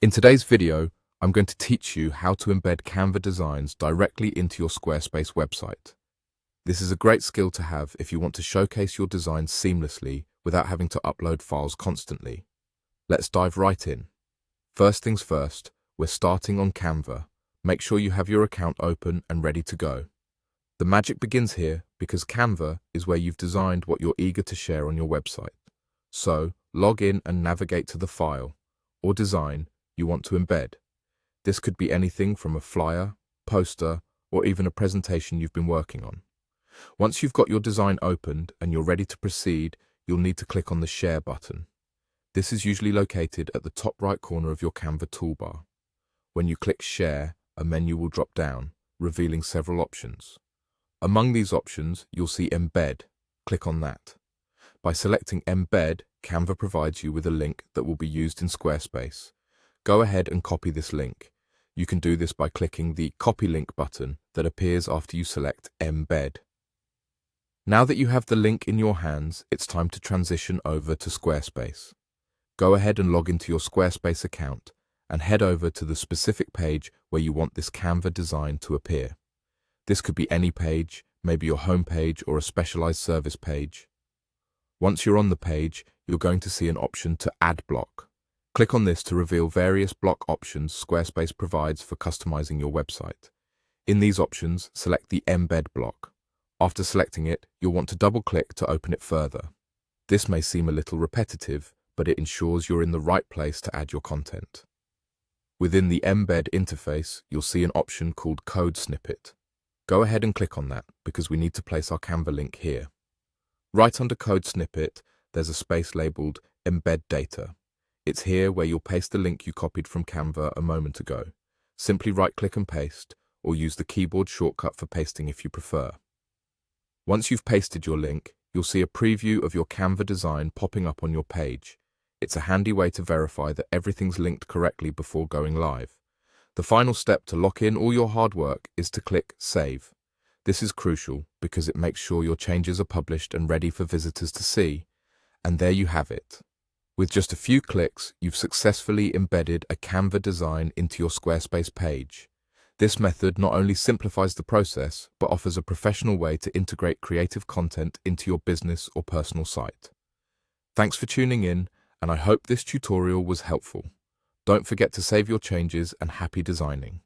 In today's video, I'm going to teach you how to embed Canva designs directly into your Squarespace website. This is a great skill to have if you want to showcase your designs seamlessly without having to upload files constantly. Let's dive right in. First things first, we're starting on Canva. Make sure you have your account open and ready to go. The magic begins here because Canva is where you've designed what you're eager to share on your website. So, log in and navigate to the file or design you want to embed. This could be anything from a flyer, poster, or even a presentation you've been working on. Once you've got your design opened and you're ready to proceed, you'll need to click on the Share button. This is usually located at the top right corner of your Canva toolbar. When you click Share, a menu will drop down, revealing several options. Among these options, you'll see Embed. Click on that. By selecting Embed, Canva provides you with a link that will be used in Squarespace. Go ahead and copy this link. You can do this by clicking the Copy Link button that appears after you select Embed. Now that you have the link in your hands, it's time to transition over to Squarespace. Go ahead and log into your Squarespace account and head over to the specific page where you want this Canva design to appear. This could be any page, maybe your home page or a specialized service page. Once you're on the page, you're going to see an option to Add Block. Click on this to reveal various block options Squarespace provides for customizing your website. In these options, select the Embed block. After selecting it, you'll want to double-click to open it further. This may seem a little repetitive, but it ensures you're in the right place to add your content. Within the Embed interface, you'll see an option called Code Snippet. Go ahead and click on that because we need to place our Canva link here. Right under Code Snippet, there's a space labeled Embed Data. It's here where you'll paste the link you copied from Canva a moment ago. Simply right-click and paste, or use the keyboard shortcut for pasting if you prefer. Once you've pasted your link, you'll see a preview of your Canva design popping up on your page. It's a handy way to verify that everything's linked correctly before going live. The final step to lock in all your hard work is to click Save. This is crucial because it makes sure your changes are published and ready for visitors to see. And there you have it. With just a few clicks, you've successfully embedded a Canva design into your Squarespace page. This method not only simplifies the process, but offers a professional way to integrate creative content into your business or personal site. Thanks for tuning in, and I hope this tutorial was helpful. Don't forget to save your changes and happy designing.